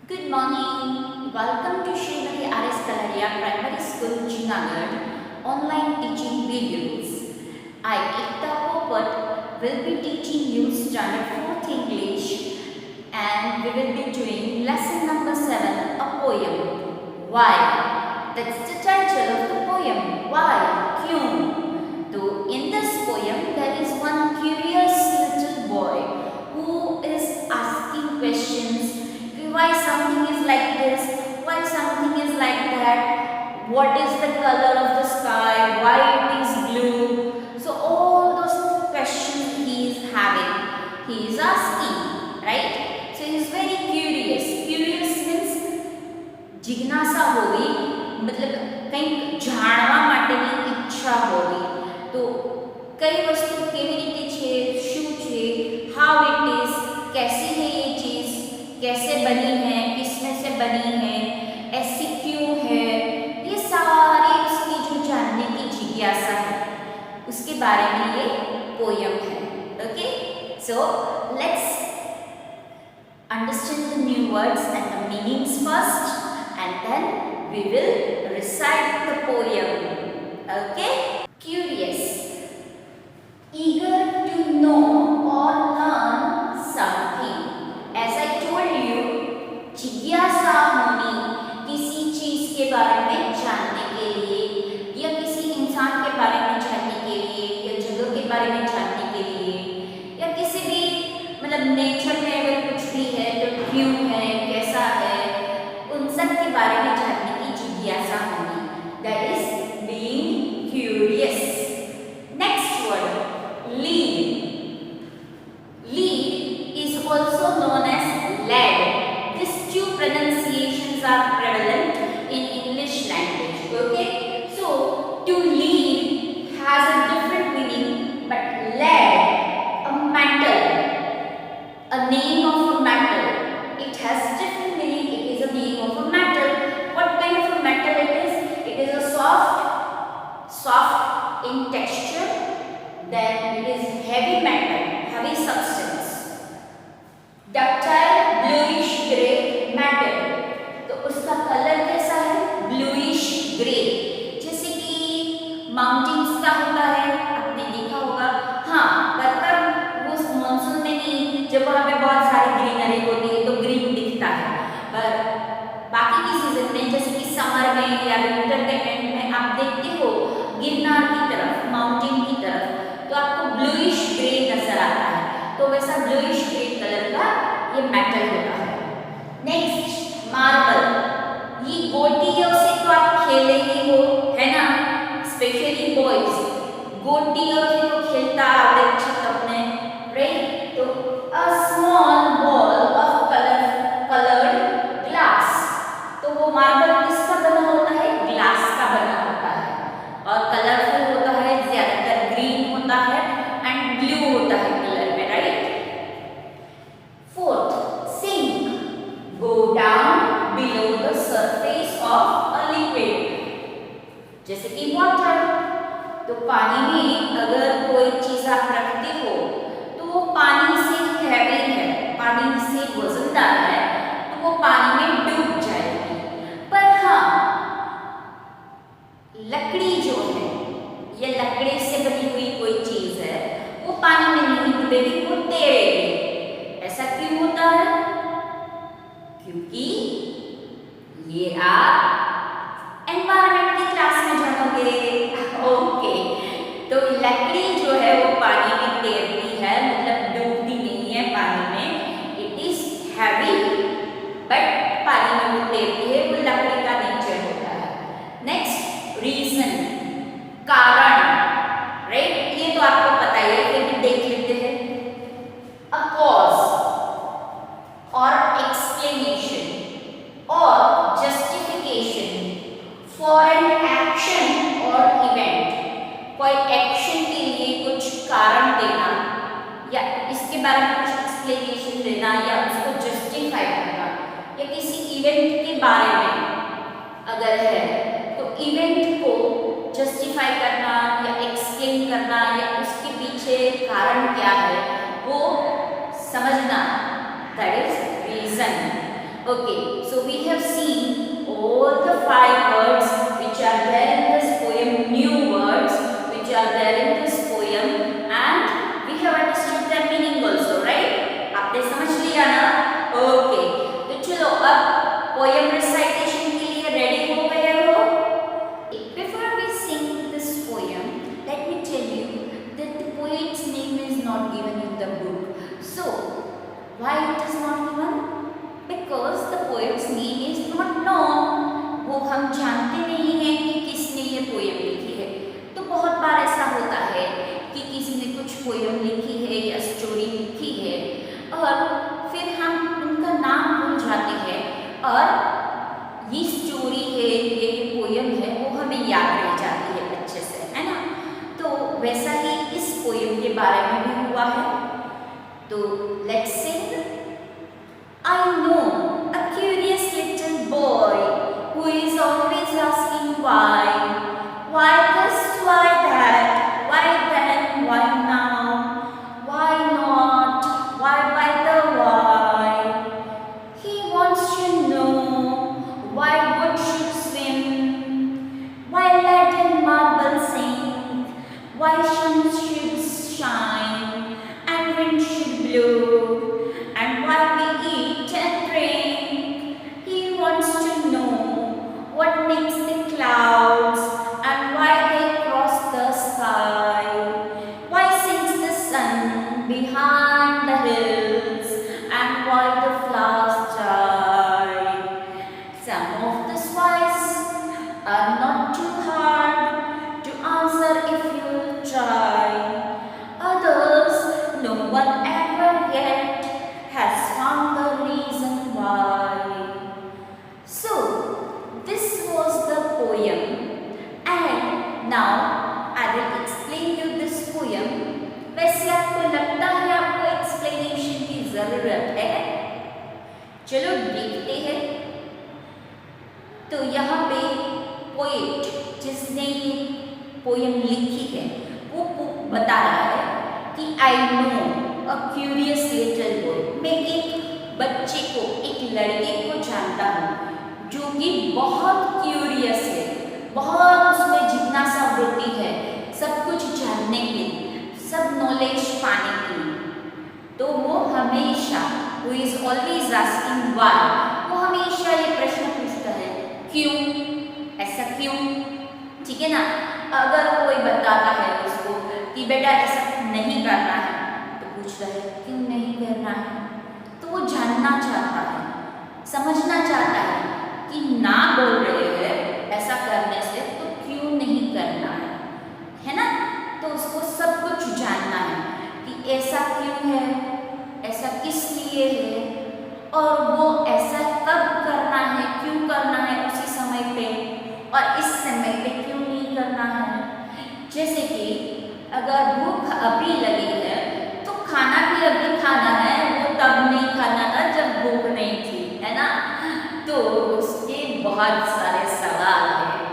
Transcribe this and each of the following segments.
Good morning. Welcome to Srimati R.S. Kalaria Primary School, Junagadh online teaching videos. I, Ekta Popat, will be teaching you Standard 4th English and we will be doing lesson number 7, a poem. Why? That's the title of the poem. Why? Kyun? So in this poem there is one curious little boy who is asking questions. Why something is like this, why something is like that, what is the color of the sky, why it is blue. So all those questions he is having, he is asking, right? So he is very curious. Curious means जिज्ञासा होगी, मतलब કંઈક જાણવા માટેની ઈચ્છા હોવી. તો કઈ વસ્તુ કેવી રીતે છે, શું છે, હાઉ ઇટ ઇઝ, कैसी है ये चीज़, कैसे बनी है, किसमें से बनी है, ऐसी क्यों है, ये सारी उसकी जो जानने की जिज्ञासा है उसके बारे में ये पोयम है. Okay, so let's understand the new words and the meanings first and then we will recite the poem. Okay, curious, eager to know or learn something. As I told you, जिज्ञासा होनी किसी चीज के बारे में जानने के लिए या किसी इंसान के बारे में जानने के लिए या जगह के बारे में जानने के लिए या किसी भी मतलब नेचर में अगर कुछ भी है तो क्यों है, कैसा है, उन सब के बारे में जानने की जिज्ञासा होनी. That is being curious. Next word, lead. Lead is also known as led. These two pronunciations are prevalent in English language. Okay, so to lead has a different meaning, but led, a matter, a name of a matter, it has different meaning. It is a name of a matter. What kind of a matter it is? It is a soft in texture, then it is heavy matter, heavy substance. Ductile bluish gray matter. तो उसका colour कैसा है? Bluish grey. जैसे कि mountains का होता है, आपने देखा होगा. हाँ, पर वो मॉनसून में नहीं, जब वहाँ पे बहुत सारी ग्रीनरी होती है तो ग्रीन दिखता है. पर बाकी की सीजन में जैसे कि समर में या विंटर के एंड में आप देखते हो गिरनार की तरफ, माउंटेन की तरफ, तो आपको ब्लूइश ग्रे नजर आता है. तो वैसा ब्लूइश ग्रे कलर का ये मेटल होता है. Next, marble. ये गोटियों से तो आप खेले ही हो, है ना, स्पेशली बॉयज. गोटियों से तो खेलता आवड़े छत अपने, राइट. तो a small ball of coloured glass. तो वो मार्बल किसका बना होता है? ग्लास का बना होता है और कलरफुल होता है, ज्यादातर ग्रीन होता है एंड ब्लू होता है कलर में, right. Fourth, sink. Go down below the surface of a liquid. जैसे कि वाटर. तो पानी में अगर कोई चीज आप रखते हो तो वो पानी से हैवी है, पानी से वजनदार है, तो वो पानी में डूब जाएगी. पर हाँ, लकड़ी जो है, ये लकड़ी से बनी हुई कोई चीज है, वो पानी में नहीं डूबेगी, वो तैरेगी. ऐसा क्यों होता है? क्योंकि ये आप एनवायरनमेंट की क्लास में जानोगे. ओके, तो लकड़ी जो है वो पानी में तैरती है, मतलब डूबती नहीं है पानी में. इट इज हैवी बट पानी में वो तैरती है, वो लकड़ी का नेचर होता है. नेक्स्ट, रीजन, कारण, राइट. ये तो आपको पता ही है, फिर भी देख लेते हैं. अ कॉज और एक्सप्लेनेशन और जस्टिफिकेशन फॉर एन एक्शन और इवेंट. कोई एक्शन के लिए कुछ कारण देना या इसके बारे में कुछ एक्सप्लेनेशन देना या उसको जस्टिफाई करना, या किसी इवेंट के बारे में अगर है तो इवेंट को जस्टिफाई करना या एक्सप्लेन करना या उसके पीछे कारण क्या है वो समझना. That is reason. Okay, अब पोयम रिसाइटेशन के लिए रेडी हो गए हो? Before we sing this poem, let me tell you that the poet's name is not given in the book. So, why it is not given? Because the poet's name is not known. वो हम जानते नहीं हैं कि किसने ये poem लिखी है। तो बहुत बार ऐसा होता है कि किसी ने कुछ पोयम लिखी है या स्टोरी लिखी है और फिर हम उनका नाम भूल जाते हैं और ये स्टोरी है, ये पोयम है, वो हमें याद रह जाती है अच्छे से, है ना? तो वैसा ही इस पोयम के बारे में भी हुआ है। तो let's Singh. I know a curious little boy who is always asking why this, why that, why then, why now, why not, why by the why. He wants to know why wood should swim, why lead and marble sink, why sun should shine and wind should blow, and why we eat and drink. He wants to know what makes the clouds and why they cross the sky, why sinks the sun behind the hills and why the flowers die. Some of these whys are not too hard to answer if you'll try. Others no one ever yet has found the reason why. So, this was the poem, and now I will explain you this poem. वैसे आपको लगता है आपको explanation की जरूरत है? चलो देखते हैं। तो यहाँ पे पोएट जिसने ये पोयम लिखी है वो बता रहा है कि I know a curious little boy, मैं एक बच्चे को, एक लड़के को जानता हूँ जो कि बहुत क्यूरियस है, बहुत उसमें जिज्ञासा वृत्ति है सब कुछ जानने की, सब नॉलेज पाने की। तो वो हमेशा who is always asking why, वो हमेशा ये प्रश्न पूछता है क्यों, ऐसा क्यों, ठीक है ना? अगर कोई बताता है उसको कि बेटा ऐसा नहीं करना है तो पूछता है क्यों नहीं करना है। तो वो जानना चाहता है, समझना चाहता है कि ना बोल रहे हैं ऐसा करने से तो क्यों नहीं करना है ना? तो उसको सब कुछ जानना है कि ऐसा क्यों है, ऐसा किस लिए है और वो ऐसा कब करना है, क्यों करना है उसी समय पे और इस समय पे क्यों नहीं करना है। जैसे कि अगर भूख अभी लगी है तो खाना भी अभी खाना है, वो तब नहीं खाना था जब भूख नहीं थी, है ना? तो उसके बहुत सारे सवाल हैं।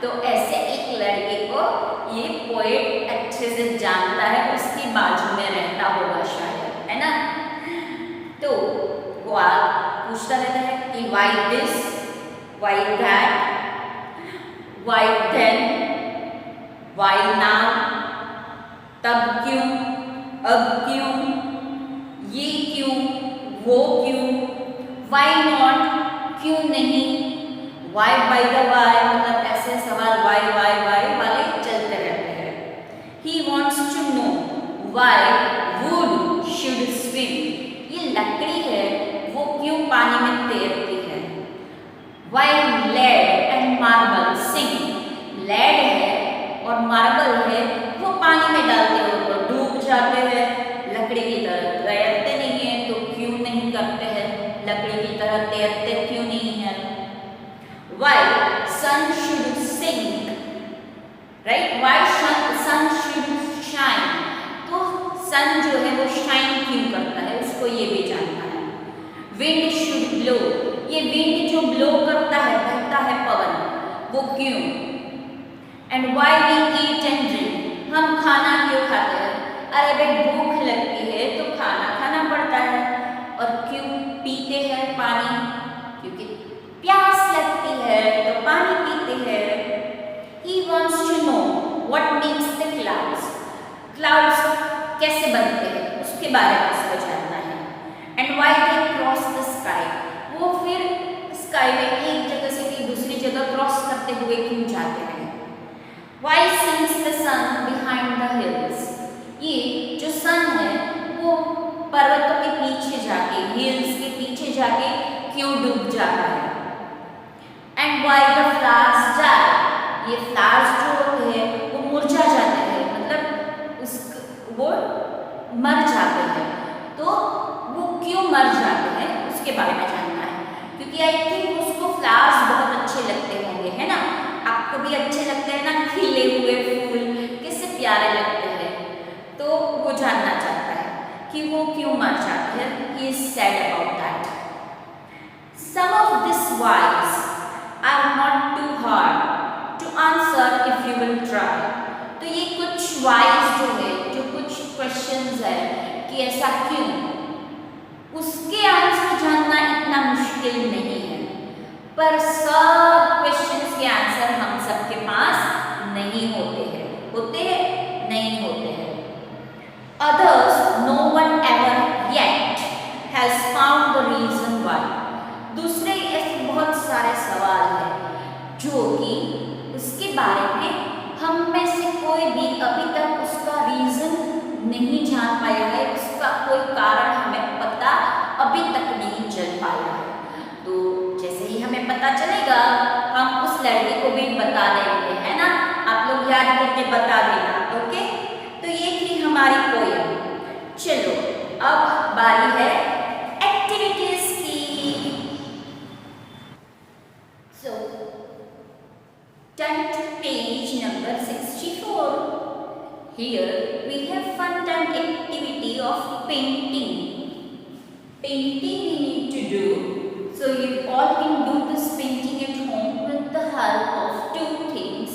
तो ऐसे एक लड़के को ये पोएट अच्छे से जानता है, उसकी बाजू में रहता होगा शायद, है ना? तो वो पूछता रहता है कि why this, why that, why then, why now, तब क्यों, अब क्यों, ये क्यों, वो क्यों, वाई नॉट, क्यों नहीं, वाई बाय द वाई, मतलब ऐसे सवाल वाई वाई वाई वाले चलते रहते हैं। He wants to know why wood should swim, ये लकड़ी है वो क्यों पानी में तैरती है। Why lead and marble sink, lead है और मार्बल है वो पानी में डालते हो तो डूब जाते हैं, लकड़ी की तरह तैरते नहीं है तो क्यों नहीं करते हैं, लकड़ी की तरह तैरते क्यों नहीं है। Why sun should sink, right, why sun should shine, तो सन जो है वो शाइन क्यों करता है उसको ये भी जानना है। विंड शुड ब्लो, ये विंड जो ब्लो करता है, बहता है पवन, वो क्यों। And why we eat and drink, हम खाना क्यों खाते हैं, अरे भाई भूख लगती है तो खाना खाना पड़ता है। और क्यों पीते हैं पानी, क्योंकि प्यास लगती है तो पानी पीते हैं। He wants to know what makes the clouds, clouds कैसे बनते हैं उसके बारे में उसको जानना है। And why they cross the sky, वो फिर होते हुए क्यों जाते हैं? Why sinks the sun behind the hills? ये जो सन है वो पर्वतों के पीछे जाके, हिल्स के पीछे जाके क्यों डूब जाता है? And why the flowers die? ये फ्लावर्स जो होते हैं वो मुरझा जाते हैं, मतलब वो मर जाते हैं। तो वो क्यों मर जाते हैं उसके बारे में जानना है, क्योंकि आई थिंक उसको फ्लावर्स बहुत अच्छे लगते होंगे, है ना? आपको भी अच्छे लगते हैं ना, खिले हुए फूल कैसे प्यारे लगते हैं। तो वो जानना चाहता है कि वो क्यों मर जाते हैं। He is sad about that. Some of these whys are not too hard to answer if you will try. तो ये कुछ whys जो है, जो कुछ questions है कि ऐसा क्यों, उसके आंसर जानना इतना मुश्किल नहीं है, पर सब क्वेश्चंस के आंसर हम सबके पास नहीं होते हैं। होते हैं? नहीं होते हैं। Others, no one ever yet has found the reason why. दूसरे ऐसे बहुत सारे सवाल हैं जो कि उसके बारे में हम में से कोई भी अभी तक उसका रीजन नहीं जान पाया है, उसका कोई कारण हमें पता अभी तक नहीं चल पाया है। तो जैसे ही हमें पता चलेगा हम उस लड़के को भी बता देंगे, है ना? आप लोग याद करके बता देना, ओके? तो ये थी हमारी पोयम। चलो अब बारी है एक्टिविटीज की। सो turn to page number 64. Here we have fun time activity of painting. Painting we need to do. So you all can do this painting at home with the help of two things.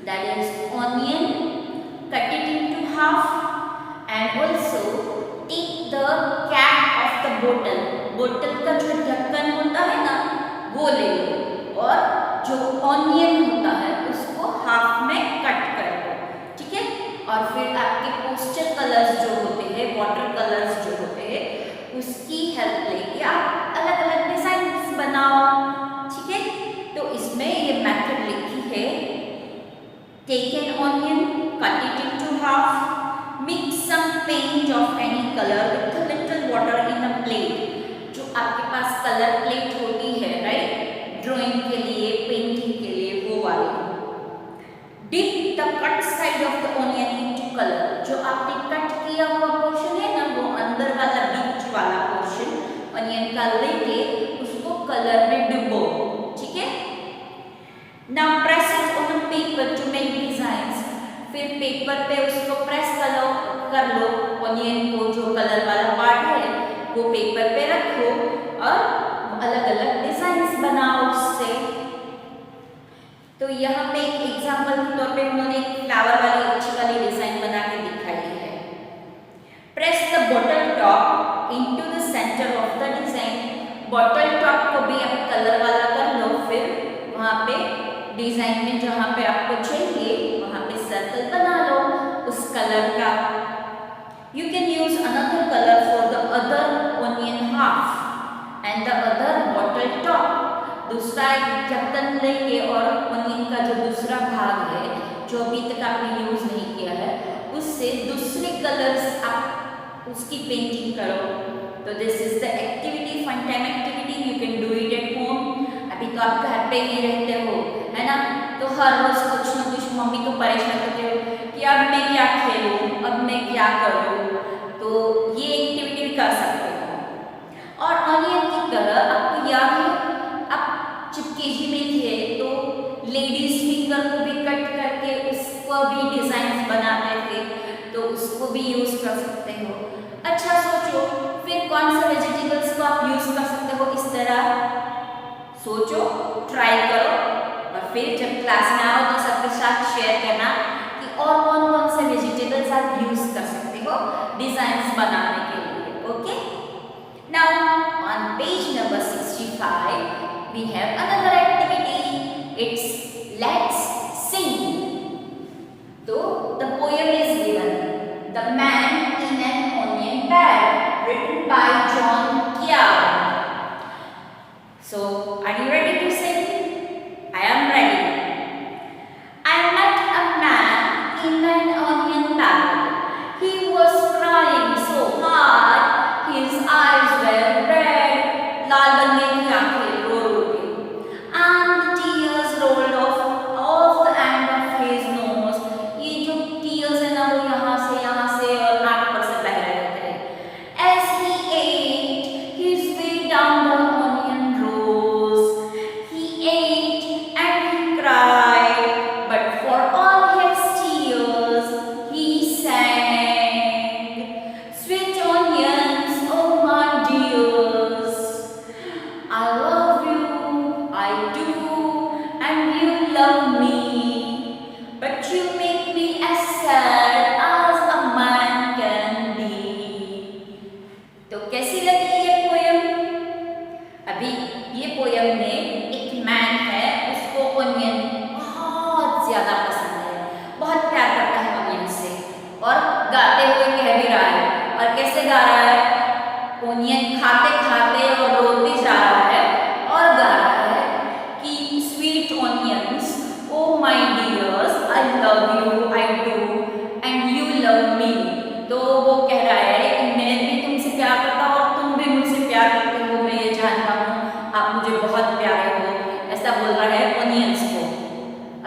That is onion, cut it into half, and also take the cap of the bottle. बोतल का जो ढक्कन होता है ना वो ले लो, और जो ऑनियन होता है उसको हाफ में कट कर लो, ठीक है? और फिर आपके पोस्टर कलर्स जो होते हैं, वाटर कलर्स जो होते हैं, उसकी हेल्प लेके आप अलग अलग डिजाइन बनाओ, ठीक है? तो इसमें ये मेथड लिखी है। Take an onion, cut it into half, mix some paint of any colour with a little water in a plate. जो आपके पास कलर प्लेट होती है, राइट, ड्राइंग के लिए, पेंटिंग के लिए, वो वाली। Dip the cut side of the onion into colour. जो आपने कट किया हुआ पोर्शन है ना, वो अंदर वाला बीच वाला पोर्शन ऑनियन का लेके उसको कलर में डुबो, ठीक है? Now press it on a paper two make designs. फिर पेपर पे उसको प्रेस कर लो ऑनियन को, जो कलर वाला पार्ट है वो पेपर पे रखो और अलग अलग डिजाइन्स बनाओ उससे। तो यहाँ पे एक एग्जांपल के तौर पे उन्होंने एक फ्लावर वाली अच्छी वाली डिजाइन बना के दिखाई है। Press the bottle top into the centre of the design. Bottle top को भी आप कलर वाला कर लो, फिर वहाँ पे डिजाइन में जहाँ पे आपको चाहिए वहाँ पे सर्कल बना लो उस कलर का। You can use another color for the other onion half and the other bottle top. दूसरा एक ढक्कन लेंगे और ऑनियन का जो दूसरा भाग है जो अभी तक आपने यूज नहीं किया है, उससे दूसरे कलर्स आप उसकी पेंटिंग करो। तो this is the activity, fun time activity. You can do it at home. अभी तो आप घर पे ही रहते हो, है ना? तो हर रोज कुछ ना कुछ मम्मी को परेशान करते हो कि अब मैं क्या खेलूं, अब मैं क्या करूं। तो ये एक्टिविटी भी कर सकते हो। और ऑनियन की तरह आपको याद है, आप जब केजी में थे तो लेडीज फिंगर को भी कट करके उसको भी डिजाइन बनाते थे, तो उसको भी यूज कर सकते हो। अच्छा सोचो फिर कौन सा वेजिटेबल्स को आप यूज कर सकते हो इस तरह। सोचो, ट्राई करो, और फिर जब क्लास में आओ तो सबके साथ शेयर करना कि और कौन कौन से वेजिटेबल्स आप यूज कर सकते हो डिजाइन्स बनाने के लिए, okay? Now on page number 65 we have another activity. It's let's sing. तो the poem is given the man in an onion bag, written by John Caird. So, are you ready to sing? I am ready. ये poem में एक man है, उसको onion बहुत ज़्यादा पसंद है, बहुत प्यार करता है ओनियन से और गाते हुए कह भी रहा है। और कैसे गा रहा है? ओनियन खाते खाते और रोते जा रहा है और गा रहा है कि sweet onions, oh my dears, I love you, I do and you love me. तो वो कह रहा है कि मैं भी तुमसे प्यार करता हूँ और तुम भी मुझसे प्यार करते हो, मैं ये जानता हूँ, आप मुझे बहुत प्यारे हो, ऐसा बोल रहा है ओनियंस को।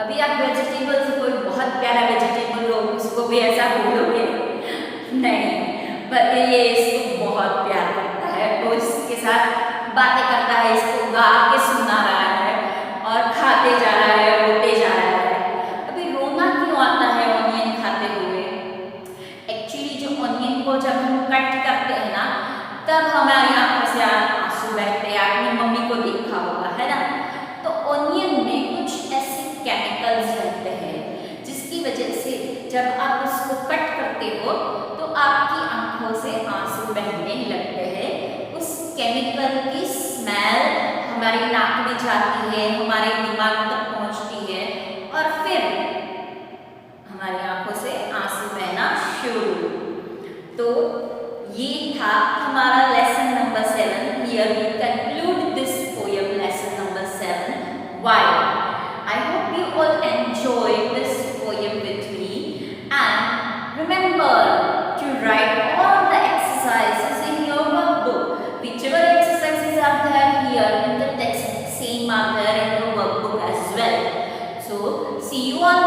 अभी आप वेजिटेबल से कोई बहुत प्यारा वेजिटेबल हो उसको भी ऐसा बोलोगे? नहीं, पर ये इसको बहुत प्यार करता है, तो इसके साथ बातें करता है, इसको गा के सुना रहा है और खाते जा रहा है, रोते जा रहा है। अभी रोना क्यों आता है ओनियन खाते हुए? एक्चुअली जो ओनियन को जब हम कट करते हैं ना, तब हमारी आंखों से आंसू बहते हैं। आपने मम्मी को देखा होगा, है ना? तो ओनियन में कुछ ऐसे केमिकल्स रहते हैं जिसकी वजह से जब आप उसको कट करते हो तो आपकी आंखों से आंसू बहने लगते हैं। उस केमिकल की स्मेल हमारी नाक में जाती है, हमारे दिमाग तक पहुंचती है और फिर हमारी आंखों से आंसू बहना शुरू। तो ये था हमारा lesson number 7। Here we conclude this poem, lesson number 7, why. I hope you all enjoyed this poem with me, and remember to write all the exercises in your workbook. Whichever exercises are there here in the text, same are there in the workbook as well. So see you on